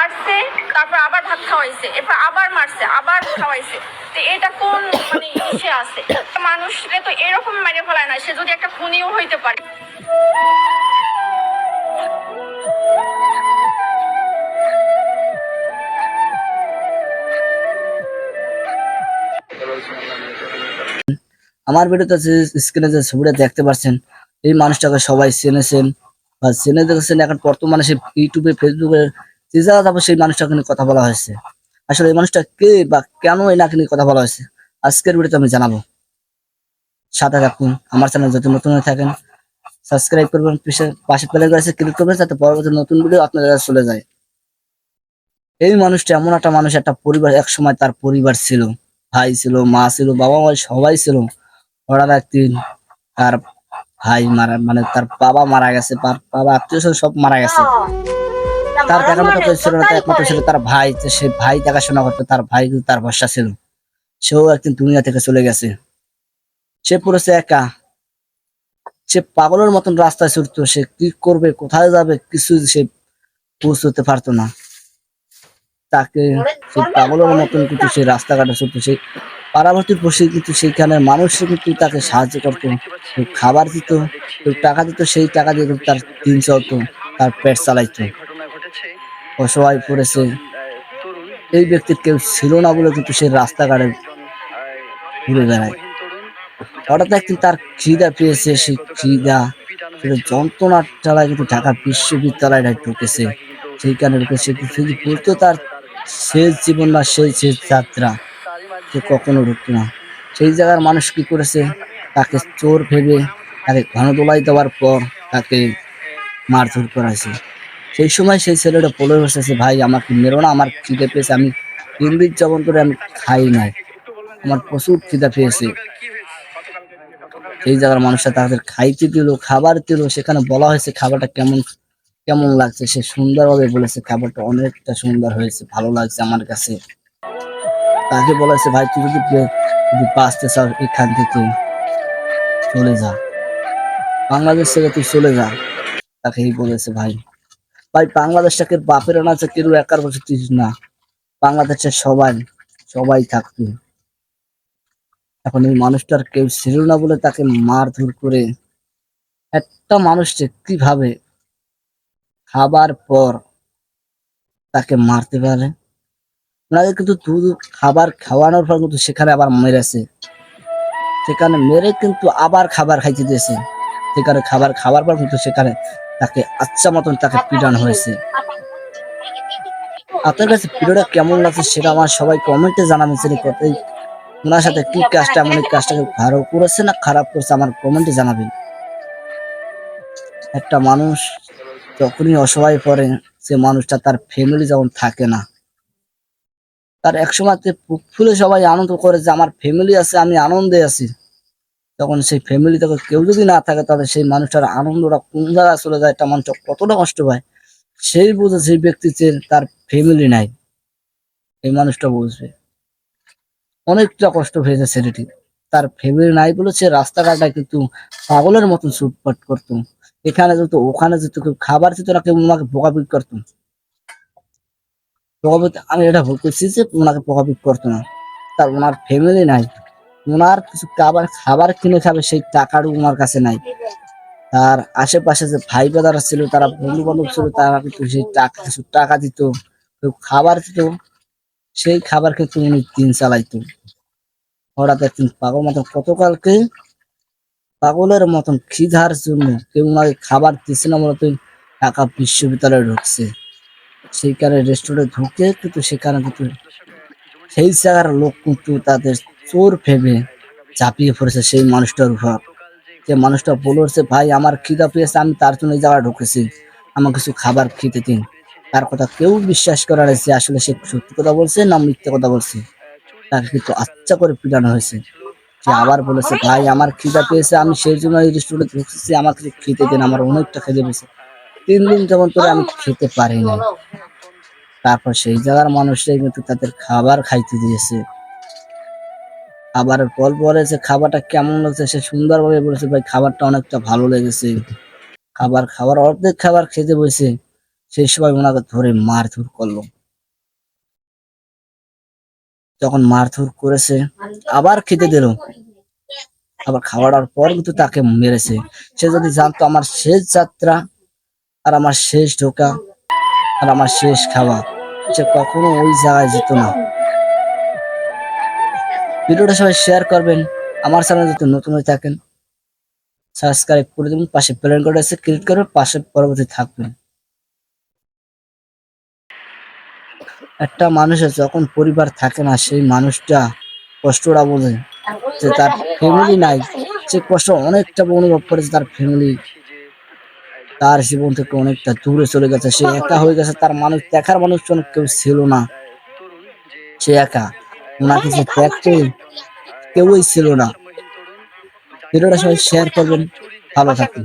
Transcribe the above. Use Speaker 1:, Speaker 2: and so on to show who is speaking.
Speaker 1: মারছে, তারপর আবার ভাত খাওয়াইছে, এরপর আবার মারছে, আবার খাওয়াইছে। তো এটা কোন মানে ইসে আছে? মানুষরে তো এরকম মেরে ফেলায় না, সে যদি একটা খুনিও হইতে পারে।
Speaker 2: আমার ভিডিওতে স্ক্রিনে যে ছবিটা দেখতে পাচ্ছেন, এই মানুষটাকে সবাই চেনেছেন বা চেনে দেখেছেন। এখন বর্তমানে সে ইউটিউবে, ফেসবুকে যে জায়গা যাবো সেই মানুষটাকে নিয়ে কথা বলা হয়েছে। আসলে এই মানুষটা কে বা কেন এনাকে নিয়ে কথা বলা হয়েছে, আজকের ভিডিওতে আমি জানাবো। সাথে থাকুন। আমার চ্যানেল যদি নতুন হয়ে থাকেন সাবস্ক্রাইব করবেন, পাশে বেল আইকনে ক্লিক করবেন যাতে পরবর্তী নতুন ভিডিও আপনাদের কাছে চলে যায়। এই মানুষটা এমন একটা মানুষ, একটা পরিবার, এক সময় তার পরিবার ছিল, ভাই ছিল, মা ছিল, বাবা মা সবাই ছিল। হঠাৎ একদিন তার ভাই মারা, মানে তার বাবা মারা গেছে, তার বাবা আত্মীয় স্বজন সব মারা গেছে। তার দেখার মতো কেউ ছিল না, তার একমাত্র ছিল তার ভাই। তো সে ভাই দেখাশোনা করতো, তার ভাই কিন্তু তার ভরসা ছিল। সেও একদিন দুনিয়া থেকে চলে গেছে। সে পড়েছে একা, সে পাগলের মতন রাস্তায় ছুটতো। সে কি করবে, কোথায় যাবে, কিছু সে পৌঁছতে পারতো না। তাকে সে পাগলের মতন কিন্তু সে রাস্তাঘাটে ছুটতো। সেই পাড়াবর্তীর বসে কিন্তু সেইখানে মানুষ কিন্তু তাকে সাহায্য করতো, কেউ খাবার দিত, কেউ টাকা দিত। সেই টাকা দিয়ে কিন্তু তার দিন চলতো, তার পেট চালাইতো। অসহায় পড়েছে এই ব্যক্তির কেউ ছিল না বলে কিন্তু সে রাস্তাঘাটে ঘুরে বেড়ায়। হঠাৎ একদিন তার খিদা পেয়েছে, সেই খিদা সেটা যন্ত্রণার জ্বালায় কিন্তু ঢাকা বিশ্ববিদ্যালয়ে ঢুকেছে। সেইখানে ঢুকেছে কিন্তু বলতো তার শেষ জীবন বা সেই শেষ যাত্রা, সে কখনো ঢুকতো না। সেই জায়গার মানুষ কি করেছে, তাকে চোর ভেবে তাকে গণদোলাই দেওয়ার পর তাকে মারধর করাইছে। সেই সময় সেই ছেলেটা বলে বসেছে, ভাই আমাকে মেরো না, আমার খিদে পেয়েছে, আমি 3 দিন যাপন করে আমি খাই নাই, আমার প্রচুর খিদা পেয়েছে। সেই জায়গার মানুষরা তাদের খাইতে দিল, খাবার দিল। সেখানে বলা হয়েছে খাবারটা কেমন কেমন লাগছে, সে সুন্দরভাবে বলেছে খাবারটা অনেকটা সুন্দর হয়েছে, ভালো লাগছে আমার কাছে। তাকে বলেছে, ভাই তুই যদি বাঁচতে চাও এখান থেকে চলে যা, বাংলাদেশ থেকে তুই চলে যা। তাকে এই বলেছে। ভাই ভাই বাংলাদেশটাকে বাপের না আছে, কেউ একার বসে না, বাংলাদেশের সবাই সবাই থাকতো। এখন এই মানুষটার কেউ ছিল না বলে তাকে মারধর করে একটা মানুষকে কিভাবে খাবার পর তাকে মারতে পারে। ওনাকে কিন্তু শুধু খাবার খাওয়ানোর পর কিন্তু সেখানে আবার মেরেছে, সেখানে মেরে কিন্তু আবার খাবার খাইতে দিয়েছে। সেখানে খাবার খাওয়ার পর কিন্তু সেখানে তাকে আচ্ছা মতন তাকে পিটানো হয়েছে। আপনার কাছে ভিডিওটা কেমন লাগছে সেটা আমার সবাই কমেন্টে জানাবেন। সেটা কথাই ওনার সাথে কি কাজটা, এমন এই কাজটাকে ভালো করেছে না খারাপ করেছে আমার কমেন্টে জানাবেন। একটা মানুষ যখনই অসহায় পড়ে, সে মানুষটা তার ফ্যামিলি যখন থাকে না, তার একসময় বুক ফুলে সবাই আনন্দ করে যে আমার ফ্যামিলি আছে, আমি আনন্দে আছি। তখন সেই ফ্যামিলি থেকে কেউ যদি না থাকে, তাহলে সেই মানুষটার আনন্দটা কোন জায়গায় চলে যায়, একটা মানুষ কতটা কষ্ট পায় সেই বুঝে। সেই ব্যক্তি যে তার ফ্যামিলি নাই, এই মানুষটা বুঝবে অনেকটা কষ্ট হয়েছে ছেলেটি। তার ফ্যামিলি নাই বলে সে রাস্তাঘাটে কিন্তু পাগলের মতন ছুটপাট করতো। এখানে যেত, ওখানে যেত, কেউ খাবার দিত না, কেউ ওনাকে বকাবকি করতো। আমি এটা ভুল করছি যে ওনাকে বকাবকি করতো না, তার ওনার ফ্যামিলি নাই, ওনার কিছু খাবার কিনে খাবে সেই টাকাটা ওনার কাছে নাই। তার আশেপাশে যে ভাই ব্রাদার ছিল, তারা বন্ধু বান্ধব ছিল, তারা কিন্তু সেই টাকা কিছু টাকা দিত, কেউ খাবার দিত, সেই খাবার কিন্তু উনি দিন চালাইতো। হঠাৎ একদিন পাগল মতন, গতকালকে পাগলের মতন খিদার জন্য কেউ ওনাকে খাবার দিচ্ছে না বলতে ঢাকা বিশ্ববিদ্যালয়ে ঢুকছে। সেইখানে রেস্টুরেন্টে ঢুকে কিন্তু সেখানে কিন্তু সেই জায়গার লোক কিন্তু তাদের চোর ভেবে ঝাঁপিয়ে পড়েছে সেই মানুষটার উপর। যে মানুষটা বলেছে, ভাই আমার খিদা পেয়েছে, আমি তার জন্য এই জায়গায় ঢুকেছি, আমার কিছু খাবার খেতে দিন। তার কথা কেউ বিশ্বাস করার যে আসলে সে সত্যি কথা বলছে না মিথ্যে কথা বলছে। তাকে কিন্তু আচ্ছা করে পিটানো হয়েছে। সে আবার বলেছে, ভাই আমার খিদা পেয়েছে, আমি সেই জন্য এই রেস্টুরেন্টে ঢুকছি, আমাকে খেতে দিন, আমার অনেকটা খেতে পেয়েছে, 3 দিন যেমন করে আমি খেতে পারি নাই। তারপর সেই জায়গার মানুষরাই কিন্তু তাদের খাবার খাইতে দিয়েছে। খাবারের পর বলেছে খাবারটা কেমন লাগছে, সে সুন্দরভাবে বলেছে, ভাই খাবারটা অনেকটা ভালো লেগেছে। খাবার খাবার অর্ধেক খাবার খেতে বসে সেই সময় ওনাকে ধরে মারধর করলো। যখন মারধর করেছে, আবার খেতে দিল, আবার খাওয়ার পর কিন্তু তাকে মেরেছে। সে যদি জানতো আমার শেষ যাত্রা আর আমার শেষ ঢোকা আর আমার শেষ খাওয়া, সে কখনো ওই জায়গায় যেত না। ভিডিওটা সবাই শেয়ার করবেন। আমার চ্যানেল যদি নতুন হয়ে থাকেন সাবস্ক্রাইব করে দেবেন, পাশে বেল আইকনটা আছে ক্লিক করে পাশে পরবর্তী থাকবেন। একটা মানুষের যখন পরিবার থাকে না, সেই মানুষটা কষ্টটা বোঝে যে তার ফ্যামিলি নাই। সে কষ্ট অনেকটা অনুভব করেছে, তার ফ্যামিলি তার জীবন থেকে অনেকটা দূরে চলে গেছে, সে একা হয়ে গেছে, তার মানুষ দেখার মানুষজন কেউ ছিল না, সে একা, ওনাকে যে দেখতে কেউই ছিল না। ভিডিওটা সবাই শেয়ার করবেন, ভালো থাকুন।